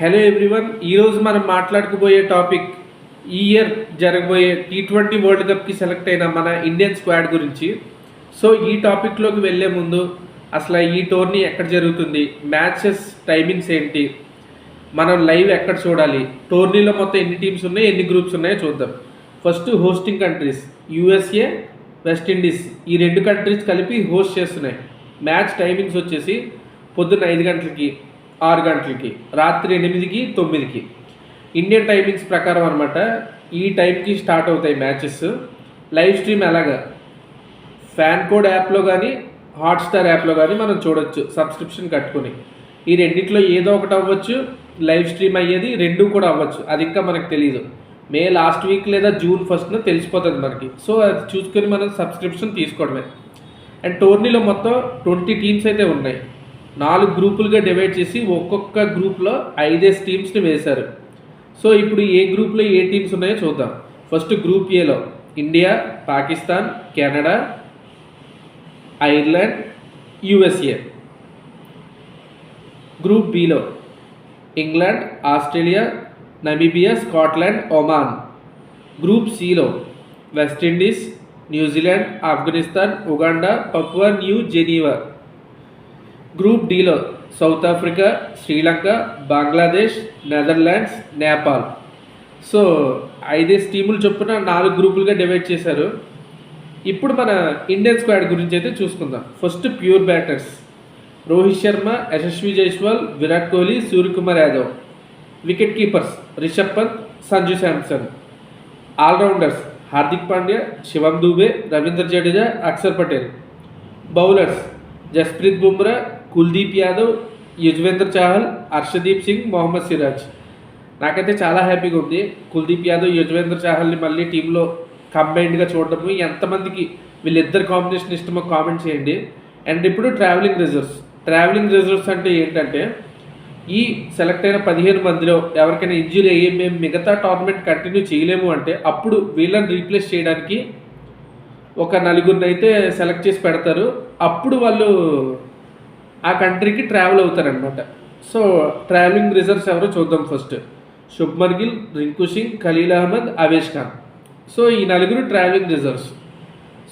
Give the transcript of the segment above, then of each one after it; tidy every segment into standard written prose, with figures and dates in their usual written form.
Hello everyone, ఈరోజు మనం మాట్లాడుకోబోయే topic ఈ ఇయర్ జరగబోయే T20 వరల్డ్ కప్కి సెలెక్ట్ అయిన మన ఇండియన్ స్క్వాడ్ గురించి. సో ఈ టాపిక్లోకి వెళ్ళే ముందు అసలు ఈ టోర్నీ ఎక్కడ జరుగుతుంది, మ్యాచెస్ టైమింగ్స్ ఏంటి, మనం లైవ్ ఎక్కడ చూడాలి, టోర్నీలో మొత్తం ఎన్ని టీమ్స్ ఉన్నాయి, ఎన్ని గ్రూప్స్ ఉన్నాయో చూద్దాం. First hosting countries USA, West Indies, ఈ రెండు కంట్రీస్ కలిపి హోస్ట్ చేస్తున్నాయి. మ్యాచ్ టైమింగ్స్ వచ్చేసి పొద్దున్న 5 గంటలకి, 6 గంటలకి, రాత్రి 8కి, 9కి ఇండియన్ టైమింగ్స్ ప్రకారం అనమాట. ఈ టైంకి స్టార్ట్ అవుతాయి మ్యాచెస్. లైవ్ స్ట్రీమ్ ఎలాగా ఫ్యాన్ కోడ్ యాప్లో కానీ హాట్స్టార్ యాప్లో కానీ మనం చూడొచ్చు సబ్స్క్రిప్షన్ కట్టుకొని. ఈ రెండిట్లో ఏదో ఒకటి అవ్వచ్చు, లైవ్ స్ట్రీమ్ అయ్యేది రెండు కూడా అవ్వచ్చు, అది ఇంకా మనకు తెలియదు. మే లాస్ట్ వీక్ లేదా జూన్ 1న తెలిసిపోతుంది మనకి. సో అది చూసుకొని మనం సబ్స్క్రిప్షన్ తీసుకోవడమే. అండ్ టోర్నీలో మొత్తం 20 టీమ్స్ అయితే ఉన్నాయి. 4 గ్రూపులుగా డివైడ్ చేసి ఒక్కొక్క గ్రూప్లో 5 టీమ్స్ని వేశారు. సో ఇప్పుడు ఏ గ్రూప్లో ఏ టీమ్స్ ఉన్నాయో చూద్దాం. ఫస్ట్ గ్రూప్ ఏలో India, Pakistan, Canada, Ireland, USA. Group బిలో England, Australia, Namibia, Scotland, Oman. Group సిలో West Indies, New Zealand, Afghanistan, Uganda, Papua New Guinea. Group డిలో South Africa, Sri Lanka, Bangladesh, Netherlands, Nepal. So 5 టీములు చొప్పున 4 గ్రూపులుగా డివైడ్ చేశారు. ఇప్పుడు మన ఇండియన్ స్క్వాడ్ గురించి అయితే చూసుకుందాం. First pure batters Rohit Sharma, Yashasvi Jaiswal, Virat Kohli, Suryakumar Yadav. Wicket keepers Rishabh Pant, Sanju Samson. All rounders Hardik Pandya, Shivam Dube, Ravindra Jadeja, Axar Patel. Bowlers Jasprit Bumrah, Kuldeep Yadav, Yuzvendra Chahal, Harshdeep Singh, Mohammed Siraj. నాకైతే చాలా హ్యాపీగా ఉంది కుల్దీప్ యాదవ్, యుజ్వేంద్ర చాహల్ని మళ్ళీ టీంలో కంబైన్డ్గా చూడటము. ఎంతమందికి వీళ్ళిద్దరు కాంబినేషన్ ఇష్టమో కామెంట్ చేయండి. అండ్ ఇప్పుడు ట్రావెలింగ్ రిజర్వ్స్ అంటే ఏంటంటే ఈ సెలెక్ట్ అయిన 15 మందిలో ఎవరికైనా ఇంజురీ అయ్యి మేము మిగతా టోర్నమెంట్ కంటిన్యూ చేయలేము అంటే అప్పుడు వీళ్ళని రీప్లేస్ చేయడానికి ఒక 4 అయితే సెలెక్ట్ చేసి పెడతారు. అప్పుడు వాళ్ళు ఆ కంట్రీకి ట్రావెల్ అవుతారనమాట. సో ట్రావెలింగ్ రిజర్వ్స్ ఎవరో చూద్దాం. ఫస్ట్ శుభ్మన్ గిల్, రింకు సింగ్, ఖలీల్ అహ్మద్, అవేష్ ఖాన్. సో ఈ 4 ట్రావెలింగ్ రిజర్వ్స్.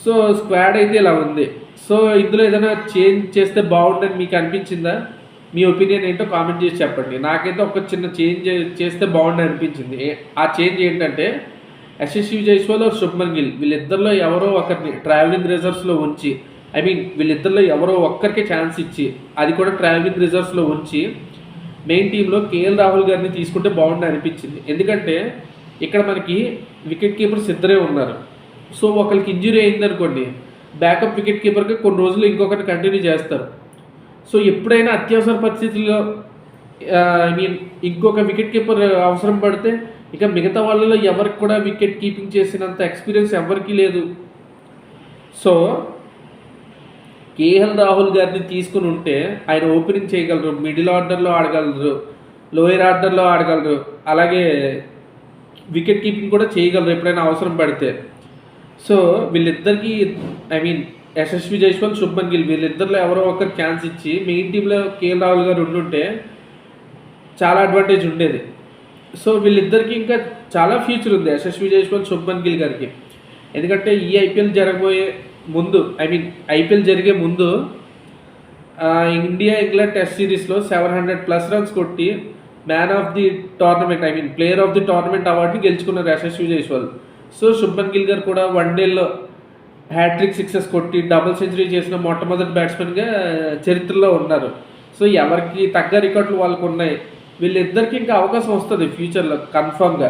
సో స్క్వాడ్ అయితే ఇలా ఉంది. సో ఇందులో ఏదైనా చేంజ్ చేస్తే బాగుందని మీకు అనిపించిందా? మీ ఒపీనియన్ ఏంటో కామెంట్ చేసి చెప్పండి. నాకైతే ఒక చిన్న చేంజ్ చేస్తే బాగుండి అనిపించింది. ఆ చేంజ్ ఏంటంటే యశస్వి జైస్వాల్, శుభ్మన్ గిల్ వీళ్ళిద్దరిలో ఎవరో ఒకరిని ట్రావెలింగ్ రిజర్వ్స్లో ఉంచి, వీళ్ళిద్దరిలో ఎవరో ఒక్కరికి ఛాన్స్ ఇచ్చి, అది కూడా ట్రావెలింగ్ రిజర్వ్స్లో ఉంచి మెయిన్ టీంలో KL రాహుల్ గారిని తీసుకుంటే బాగుండి అనిపించింది. ఎందుకంటే ఇక్కడ మనకి వికెట్ కీపర్స్ ఇద్దరే ఉన్నారు. సో ఒకరికి ఇంజురీ అయిందనుకోండి, బ్యాకప్ వికెట్ కీపర్కి కొన్ని రోజులు ఇంకొకరిని కంటిన్యూ చేస్తారు. సో ఎప్పుడైనా అత్యవసర పరిస్థితుల్లో ఇంకొక వికెట్ కీపర్ అవసరం పడితే ఇక మిగతా వాళ్ళలో ఎవరికి కూడా వికెట్ కీపింగ్ చేసినంత ఎక్స్పీరియన్స్ ఎవరికీ లేదు. సో KL రాహుల్ గారిని తీసుకుని ఉంటే ఆయన ఓపెనింగ్ చేయగలరు, మిడిల్ ఆర్డర్లో ఆడగలరు, లోయర్ ఆర్డర్లో ఆడగలరు, అలాగే వికెట్ కీపింగ్ కూడా చేయగలరు ఎప్పుడైనా అవసరం పడితే. సో వీళ్ళిద్దరికీ యశస్వి జైస్వాల్, శుభ్మన్ గిల్ వీళ్ళిద్దరిలో ఎవరో ఒకరు ఛాన్స్ ఇచ్చి మెయిన్ టీంలో KL రాహుల్ గారు ఉండుంటే చాలా అడ్వాంటేజ్ ఉండేది. సో వీళ్ళిద్దరికి ఇంకా చాలా ఫ్యూచర్ ఉంది యశస్వి జైస్వాల్, శుభ్మన్ గిల్ గారికి. ఎందుకంటే ఈ IPL జరగబోయే ముందు IPL జరిగే ముందు ఇండియా ఇంగ్లాండ్ టెస్ట్ సిరీస్లో 700+ రన్స్ కొట్టి man of the tournament player of the tournament అవార్డుని గెలుచుకున్నారు యశస్వి జైస్వాల్. సో శుభ్మన్ గిల్ గారు కూడా వన్డేలో హ్యాట్రిక్ 6 కొట్టి డబుల్ సెంచరీ చేసిన మొట్టమొదటి బ్యాట్స్మెన్గా చరిత్రలో ఉన్నారు. సో ఎవరికి తగ్గ రికార్డులు వాళ్ళకు ఉన్నాయి. వీళ్ళిద్దరికి ఇంకా అవకాశం వస్తుంది ఫ్యూచర్లో కన్ఫామ్గా.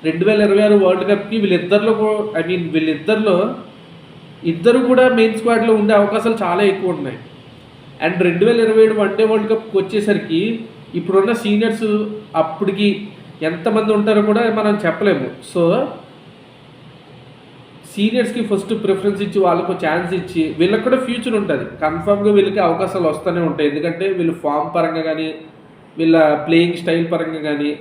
2026 వరల్డ్ కప్కి వీళ్ళిద్దరిలో ఇద్దరు కూడా మెయిన్ స్క్వాడ్లో ఉండే అవకాశాలు చాలా ఎక్కువ ఉన్నాయి. అండ్ 2027 వన్డే వరల్డ్ కప్కి వచ్చేసరికి ఇప్పుడున్న సీనియర్స్ అప్పటికి ఎంతమంది ఉంటారో కూడా మనం చెప్పలేము. సో సీనియర్స్కి ఫస్ట్ ప్రిఫరెన్స్ ఇచ్చి వాళ్ళకు ఛాన్స్ ఇచ్చి వీళ్ళకి కూడా ఫ్యూచర్ ఉంటుంది. కన్ఫామ్గా వీళ్ళకి అవకాశాలు వస్తూనే ఉంటాయి. ఎందుకంటే వీళ్ళు ఫామ్ పరంగా కానీ, వీళ్ళ ప్లేయింగ్ స్టైల్ పరంగా కానీ,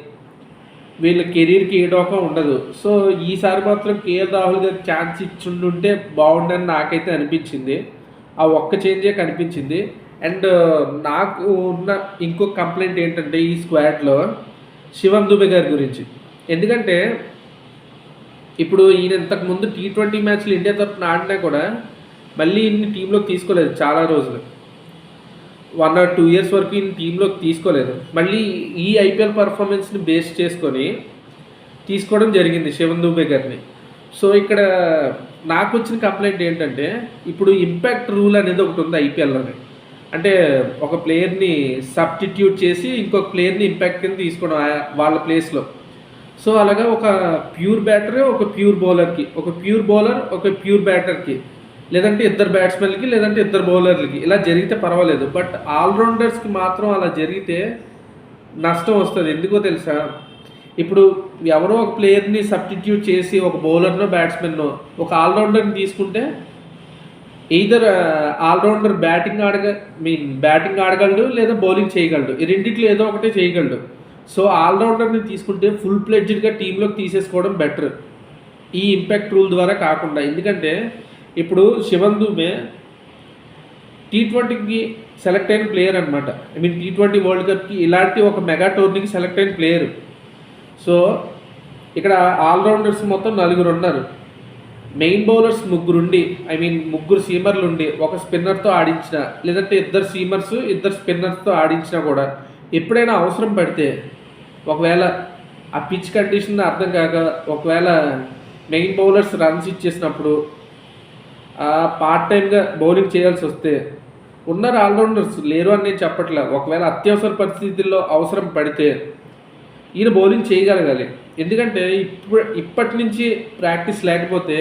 వీళ్ళ కెరీర్కి ఏ డోకా ఉండదు. సో ఈసారి మాత్రం KL రాహుల్ గారికి ఛాన్స్ ఇచ్చిండుంటే బాగుండని నాకైతే అనిపించింది. ఆ ఒక్క చేంజే కనిపించింది. అండ్ నాకు ఉన్న ఇంకొక కంప్లైంట్ ఏంటంటే ఈ స్క్వాడ్లో శివం దుబే గారి గురించి. ఎందుకంటే ఇప్పుడు ఈయన ఇంతకుముందు T20 మ్యాచ్లు ఇండియా తరఫున ఆడినా కూడా మళ్ళీ ఈయన్ని టీంలోకి తీసుకోలేదు చాలా రోజులు. 1 or 2 years వరకు ఈయన టీంలోకి తీసుకోలేదు. మళ్ళీ ఈ ఐపీఎల్ పర్ఫార్మెన్స్ని బేస్ చేసుకొని తీసుకోవడం జరిగింది శివం దుబే గారిని. సో ఇక్కడ నాకు వచ్చిన కంప్లైంట్ ఏంటంటే, ఇప్పుడు ఇంపాక్ట్ రూల్ అనేది ఒకటి ఉంది ఐపీఎల్లోనే. అంటే ఒక ప్లేయర్ని సబ్స్టిట్యూట్ చేసి ఇంకొక ప్లేయర్ని ఇంపాక్ట్ కింద తీసుకోవడం వాళ్ళ ప్లేస్లో. సో అలాగా ఒక ప్యూర్ బ్యాటర్ ఒక ప్యూర్ బౌలర్కి, ఒక ప్యూర్ బౌలర్ ఒక ప్యూర్ బ్యాటర్కి, లేదంటే ఇద్దరు బ్యాట్స్మెన్లకి, లేదంటే ఇద్దరు బౌలర్లకి ఇలా జరిగితే పర్వాలేదు. బట్ ఆల్రౌండర్స్కి మాత్రం అలా జరిగితే నష్టం వస్తుంది. ఎందుకో తెలుసా? ఇప్పుడు ఎవరో ఒక ప్లేయర్ని సబ్స్టిట్యూట్ చేసి ఒక బౌలర్నో బ్యాట్స్మెన్నో ఒక ఆల్రౌండర్ని తీసుకుంటే ఎయిదర్ ఆల్రౌండర్ బ్యాటింగ్ ఆడగలడు లేదా బౌలింగ్ చేయగలడు. ఈ రెండిట్లో ఏదో ఒకటే చేయగలడు. సో ఆల్రౌండర్ని తీసుకుంటే ఫుల్ ప్లెడ్జ్డ్గా టీంలోకి తీసేసుకోవడం బెటర్ ఈ ఇంపాక్ట్ రూల్ ద్వారా కాకుండా. ఎందుకంటే ఇప్పుడు శివం దుబే T20కి సెలెక్ట్ అయిన ప్లేయర్ అనమాట. T20 వరల్డ్ కప్కి ఇలాంటి ఒక మెగా టోర్నీకి సెలెక్ట్ అయిన ప్లేయర్. సో ఇక్కడ ఆల్రౌండర్స్ మొత్తం 4 ఉన్నారు. మెయిన్ బౌలర్స్ 3 ఉండి, 3 సీమర్లు ఉండి ఒక స్పిన్నర్తో ఆడించిన, లేదంటే 2 సీమర్స్ 2 స్పిన్నర్స్తో ఆడించినా కూడా ఎప్పుడైనా అవసరం పడితే, ఒకవేళ ఆ పిచ్ కండిషన్ అర్థం కాక ఒకవేళ మెయిన్ బౌలర్స్ రన్స్ ఇచ్చేసినప్పుడు పార్ట్ టైమ్గా బౌలింగ్ చేయాల్సి వస్తే, ఉన్నారు ఆల్రౌండర్స్, లేరు అని నేను చెప్పట్లే, ఒకవేళ అత్యవసర పరిస్థితుల్లో అవసరం పడితే ఈయన బౌలింగ్ చేయగలగాలి. ఎందుకంటే ఇప్పటి నుంచి ప్రాక్టీస్ లేకపోతే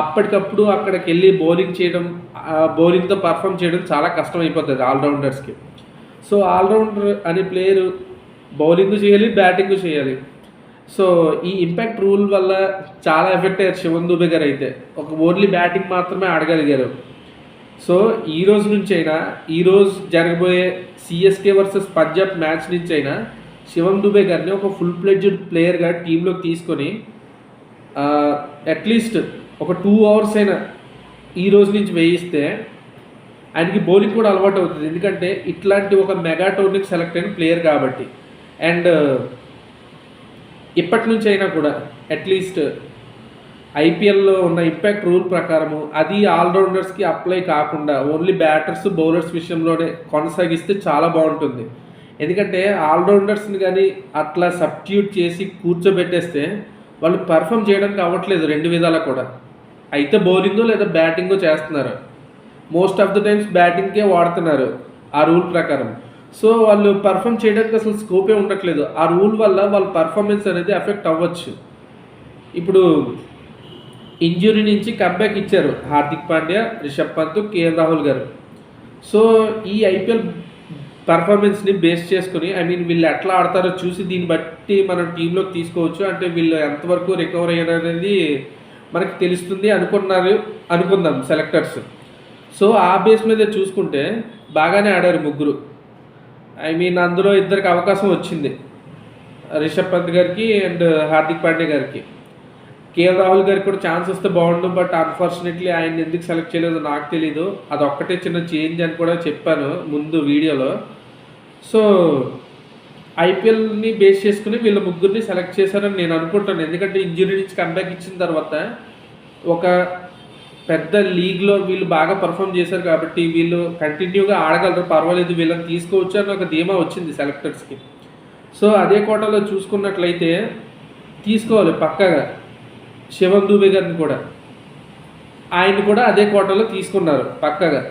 అప్పటికప్పుడు అక్కడికి వెళ్ళి బౌలింగ్ చేయడం, బౌలింగ్తో పర్ఫామ్ చేయడం చాలా కష్టం అయిపోతుంది ఆల్రౌండర్స్కి. సో ఆల్రౌండర్ అనే ప్లేయరు బౌలింగ్ చేయాలి, బ్యాటింగ్ చేయాలి. సో ఈ ఇంపాక్ట్ రూల్ వల్ల చాలా ఎఫెక్ట్ అయ్యారు శివం దుబే గారు. అయితే ఒక ఓన్లీ బ్యాటింగ్ మాత్రమే ఆడగలిగారు. సో ఈరోజు నుంచైనా, ఈరోజు జరగబోయే సిఎస్కే వర్సెస్ పంజాబ్ మ్యాచ్ నుంచి అయినా శివం దుబే గారిని ఒక ఫుల్ ప్లెడ్జ్డ్ ప్లేయర్గా టీంలోకి తీసుకొని అట్లీస్ట్ ఒక 2 hours అయినా ఈ రోజు నుంచి వేయిస్తే ఆయనకి బౌలింగ్ కూడా అలవాటు అవుతుంది. ఎందుకంటే ఇట్లాంటి ఒక మెగా టోర్నీకి సెలెక్ట్ అయిన ప్లేయర్ కాబట్టి. అండ్ ఇప్పటి నుంచి అయినా కూడా అట్లీస్ట్ ఐపీఎల్లో ఉన్న ఇంపాక్ట్ రూల్ ప్రకారము అది ఆల్రౌండర్స్కి అప్లై కాకుండా ఓన్లీ బ్యాటర్స్ బౌలర్స్ విషయంలోనే కొనసాగిస్తే చాలా బాగుంటుంది. ఎందుకంటే ఆల్రౌండర్స్ని కానీ అట్లా సబ్స్టిట్యూట్ చేసి కూర్చోబెట్టేస్తే వాళ్ళు పర్ఫామ్ చేయడానికి అవ్వట్లేదు 2 విధాలా కూడా. అయితే బౌలింగో లేదా బ్యాటింగో చేస్తున్నారు. మోస్ట్ ఆఫ్ ద టైమ్స్ బ్యాటింగ్కే వాడుతున్నారు ఆ రూల్ ప్రకారం. సో వాళ్ళు పర్ఫామ్ చేయడానికి అసలు స్కోపే ఉండట్లేదు. ఆ రూల్ వల్ల వాళ్ళ పర్ఫార్మెన్స్ అనేది ఎఫెక్ట్ అవ్వచ్చు. ఇప్పుడు ఇంజురీ నుంచి కంబ్యాక్ ఇచ్చారు హార్దిక్ పాండ్యా, రిషబ్ పంత్, కేఎల్ రాహుల్ గారు. సో ఈ ఐపీఎల్ పర్ఫార్మెన్స్ని బేస్ చేసుకుని వీళ్ళు ఎట్లా ఆడతారో చూసి దీన్ని బట్టి మనం టీంలోకి తీసుకోవచ్చు. అంటే వీళ్ళు ఎంతవరకు రికవర్ అయ్యారు అనేది మనకి తెలుస్తుంది అనుకుందాం సెలెక్టర్స్. సో ఆ బేస్ మీద చూసుకుంటే బాగానే ఆడారు 3. అందులో 2కి అవకాశం వచ్చింది, రిషబ్ పంత్ గారికి అండ్ హార్దిక్ పాండ్యా గారికి. కేఎల్ రాహుల్ గారికి కూడా ఛాన్స్ వస్తే బాగుండు, బట్ అన్ఫార్చునేట్లీ ఆయన ఎందుకు సెలెక్ట్ చేయలేదో నాకు తెలీదు. అదొక్కటే చిన్న చేంజ్ అని కూడా చెప్పాను ముందు వీడియోలో. సో ఐపీఎల్ని బేస్ చేసుకుని వీళ్ళ 3ని సెలెక్ట్ చేశారని నేను అనుకుంటాను. ఎందుకంటే ఇంజురీ నుంచి కంబ్యాక్ ఇచ్చిన తర్వాత ఒక పెద్ద లీగ్లో వీళ్ళు బాగా పర్ఫామ్ చేశారు కాబట్టి వీళ్ళు కంటిన్యూగా ఆడగలరు, పర్వాలేదు, వీళ్ళని తీసుకోవచ్చు అని ఒక ధీమా వచ్చింది సెలెక్టర్స్కి. సో అదే కోటాలో చూసుకున్నట్లయితే తీసుకోవాలి పక్కాగా శివం దుబే గారిని కూడా. ఆయన కూడా అదే కోటాలో తీసుకున్నారు పక్కాగా.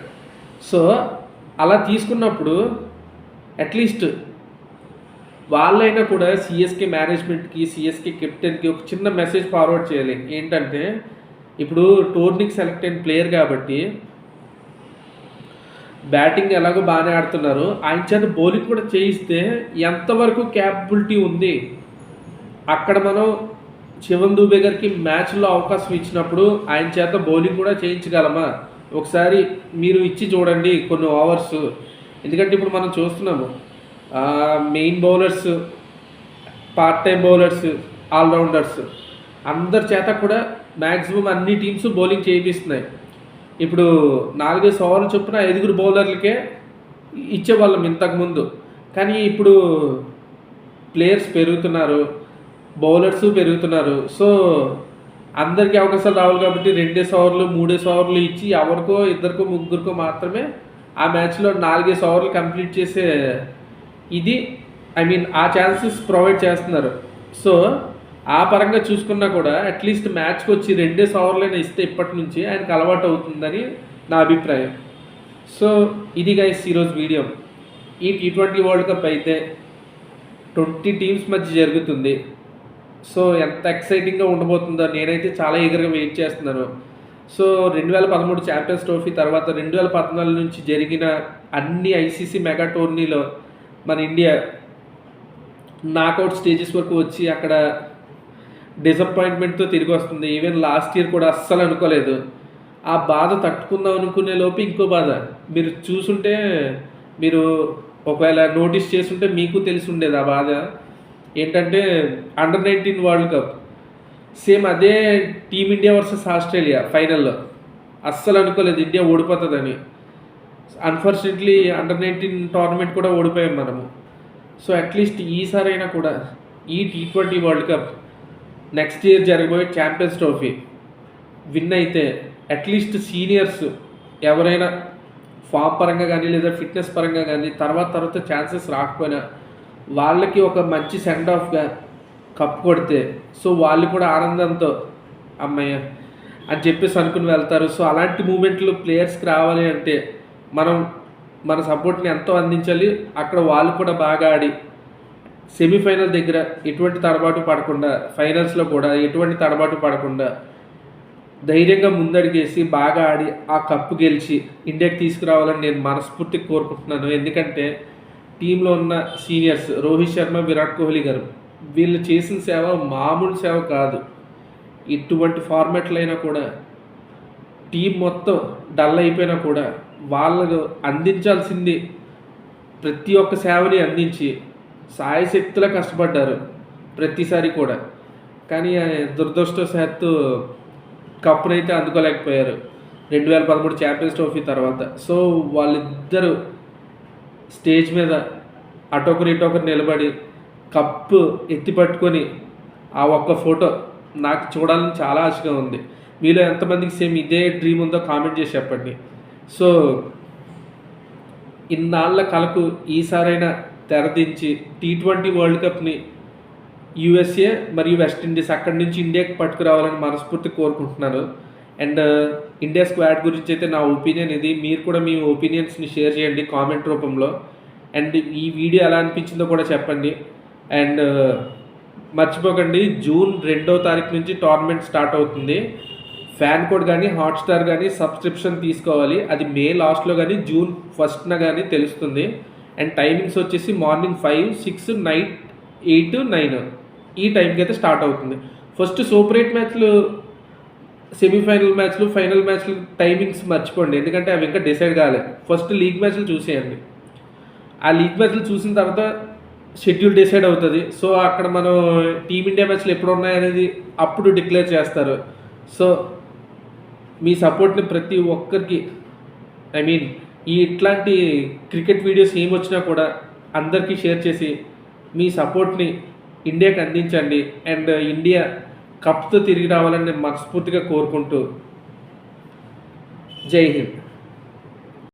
సో అలా తీసుకున్నప్పుడు అట్లీస్ట్ వాళ్ళైనా కూడా సిఎస్కే మేనేజ్మెంట్కి, సిఎస్కే కెప్టెన్కి ఒక చిన్న మెసేజ్ ఫార్వర్డ్ చేయాలి. ఏంటంటే ఇప్పుడు టోర్నీకి సెలెక్ట్ అయిన ప్లేయర్ కాబట్టి బ్యాటింగ్ ఎలాగో బాగానే ఆడుతున్నారు, ఆయన చేత బౌలింగ్ కూడా చేయిస్తే ఎంతవరకు క్యాపబిలిటీ ఉంది, అక్కడ మనం శివం దుబే గారికి మ్యాచ్లో అవకాశం ఇచ్చినప్పుడు ఆయన చేత బౌలింగ్ కూడా చేయించగలమా ఒకసారి మీరు ఇచ్చి చూడండి కొన్ని ఓవర్స్. ఎందుకంటే ఇప్పుడు మనం చూస్తున్నాము main bowlers, part time bowlers, all rounders అందరి చేత కూడా మ్యాక్సిమం అన్ని టీమ్స్ బౌలింగ్ చేయిస్తున్నాయి. ఇప్పుడు 4 ఓవర్లు చొప్పున 5 బౌలర్లకే ఇచ్చేవాళ్ళం ఇంతకుముందు. కానీ ఇప్పుడు ప్లేయర్స్ పెరుగుతున్నారు, బౌలర్స్ పెరుగుతున్నారు. సో అందరికీ అవకాశాలు రావాలి కాబట్టి 2 ఓవర్లు 3 ఓవర్లు ఇచ్చి ఎవరికో ఇద్దరికో ముగ్గురికో మాత్రమే ఆ మ్యాచ్లో 4 ఓవర్లు కంప్లీట్ చేసే ఇది ఆ ఛాన్సెస్ ప్రొవైడ్ చేస్తున్నారు. సో ఆ పరంగా చూసుకున్నా కూడా అట్లీస్ట్ మ్యాచ్కి వచ్చి 2 ఓవర్లైనా ఇస్తే ఇప్పటి నుంచి ఆయనకు అలవాటు అవుతుందని నా అభిప్రాయం. సో ఇది గైస్ ఈరోజు వీడియో. ఈ T20 వరల్డ్ కప్ అయితే 20 టీమ్స్ మధ్య జరుగుతుంది. సో ఎంత ఎక్సైటింగ్గా ఉండబోతుందో నేనైతే చాలా ఈగర్గా వెయిట్ చేస్తున్నాను. సో 2013 ఛాంపియన్స్ ట్రోఫీ తర్వాత 2014 నుంచి జరిగిన అన్ని ఐసీసీ మెగా టోర్నీలో మన ఇండియా నాకౌట్ స్టేజెస్ వరకు వచ్చి అక్కడ డిసప్పాయింట్మెంట్తో తిరిగి వస్తుంది. ఈవెన్ లాస్ట్ ఇయర్ కూడా అస్సలు అనుకోలేదు. ఆ బాధ తట్టుకుందాం అనుకునే లోపు ఇంకో బాధ మీరు చూసుంటే, మీరు ఒకవేళ నోటీస్ చేస్తుంటే మీకు తెలిసి ఉండేది ఆ బాధ ఏంటంటే అండర్-19 వరల్డ్ కప్ సేమ్ అదే టీమిండియా వర్సెస్ ఆస్ట్రేలియా ఫైనల్లో అస్సలు అనుకోలేదు ఇండియా ఓడిపోతుందని. అన్ఫార్చునేట్లీ అండర్-19 టోర్నమెంట్ కూడా ఓడిపోయాం మనము. సో అట్లీస్ట్ ఈసారైనా కూడా ఈ T20 world cup next year జరగబోయే ఛాంపియన్స్ ట్రోఫీ విన్ అయితే అట్లీస్ట్ సీనియర్స్ ఎవరైనా ఫామ్ పరంగా కానీ లేదా ఫిట్నెస్ పరంగా కానీ తర్వాత ఛాన్సెస్ రాకపోయినా వాళ్ళకి ఒక మంచి సెండ్ ఆఫ్గా కప్ కొడితే సో వాళ్ళు కూడా ఆనందంతో అమ్మయ్య అని చెప్పేసి అనుకుని వెళ్తారు. సో అలాంటి మూమెంట్లు ప్లేయర్స్కి రావాలి అంటే మనం మన సపోర్ట్ని ఎంతో అందించాలి. అక్కడ వాళ్ళు కూడా బాగా ఆడి సెమీఫైనల్ దగ్గర ఎటువంటి తడబాటు పడకుండా, ఫైనల్స్లో కూడా ఎటువంటి తడబాటు పడకుండా ధైర్యంగా ముందడిగేసి బాగా ఆడి ఆ కప్పు గెలిచి ఇండియాకి తీసుకురావాలని నేను మనస్ఫూర్తిగా కోరుకుంటున్నాను. ఎందుకంటే టీంలో ఉన్న సీనియర్స్ రోహిత్ శర్మ, విరాట్ కోహ్లీ గారు వీళ్ళు చేసిన సేవ మామూలు సేవ కాదు. ఇటువంటి ఫార్మాట్లు అయినా కూడా టీం మొత్తం డల్ అయిపోయినా కూడా వాళ్ళకు అందించాల్సింది ప్రతి ఒక్క సేవని అందించి సాయశక్తులా కష్టపడ్డారు ప్రతిసారి కూడా. కానీ దురదృష్టవశాత్తు కప్పునైతే అందుకోలేకపోయారు 2013 ఛాంపియన్స్ ట్రోఫీ తర్వాత. సో వాళ్ళిద్దరూ స్టేజ్ మీద అటొకరు ఇటొకరు నిలబడి కప్పు ఎత్తి పట్టుకొని ఆ ఒక్క ఫోటో నాకు చూడాలని చాలా ఆశగా ఉంది. మీలో ఎంతమందికి సేమ్ ఇదే డ్రీమ్ ఉందో కామెంట్ చేసి చెప్పండి. సో ఇన్నాళ్ళ కలకు ఈసారైనా తెరదించి T20 వరల్డ్ కప్ని USA మరియు వెస్టిండీస్ అక్కడి నుంచి ఇండియాకి పట్టుకురావాలని మనస్ఫూర్తి కోరుకుంటున్నాను. అండ్ ఇండియా స్క్వాడ్ గురించి అయితే నా ఒపీనియన్ ఇది. మీరు కూడా మీ ఒపీనియన్స్ని షేర్ చేయండి కామెంట్ రూపంలో. అండ్ ఈ వీడియో ఎలా అనిపించిందో కూడా చెప్పండి. అండ్ మర్చిపోకండి, జూన్ 2వ తారీఖు నుంచి టోర్నమెంట్ స్టార్ట్ అవుతుంది. ఫ్యాన్ కోడ్ కానీ హాట్స్టార్ కానీ సబ్స్క్రిప్షన్ తీసుకోవాలి. అది మే లాస్ట్లో కానీ జూన్ 1న కానీ తెలుస్తుంది. అండ్ టైమింగ్స్ వచ్చేసి మార్నింగ్ 5, 6, నైట్ 8, 9 ఈ టైంకి అయితే స్టార్ట్ అవుతుంది. ఫస్ట్ సూపర్ 8 మ్యాచ్లు, సెమీఫైనల్ మ్యాచ్లు, ఫైనల్ మ్యాచ్లు టైమింగ్స్ మర్చిపోండి, ఎందుకంటే అవి ఇంకా డిసైడ్ కాలేదు. ఫస్ట్ లీగ్ మ్యాచ్లు చూసేయండి. ఆ లీగ్ మ్యాచ్లు చూసిన తర్వాత షెడ్యూల్ డిసైడ్ అవుతుంది. సో అక్కడ మనం టీమిండియా మ్యాచ్లు ఎప్పుడు ఉన్నాయనేది అప్పుడు డిక్లేర్ చేస్తారు. సో మీ సపోర్ట్ని ప్రతి ఒక్కరికి ఇట్లాంటి క్రికెట్ వీడియోస్ ఏమొచ్చినా కూడా అందరికీ షేర్ చేసి మీ సపోర్ట్ని ఇండియాకి అందించండి. అండ్ ఇండియా కప్తో తిరిగి రావాలని నేను మనస్ఫూర్తిగా కోరుకుంటూ జై హింద్.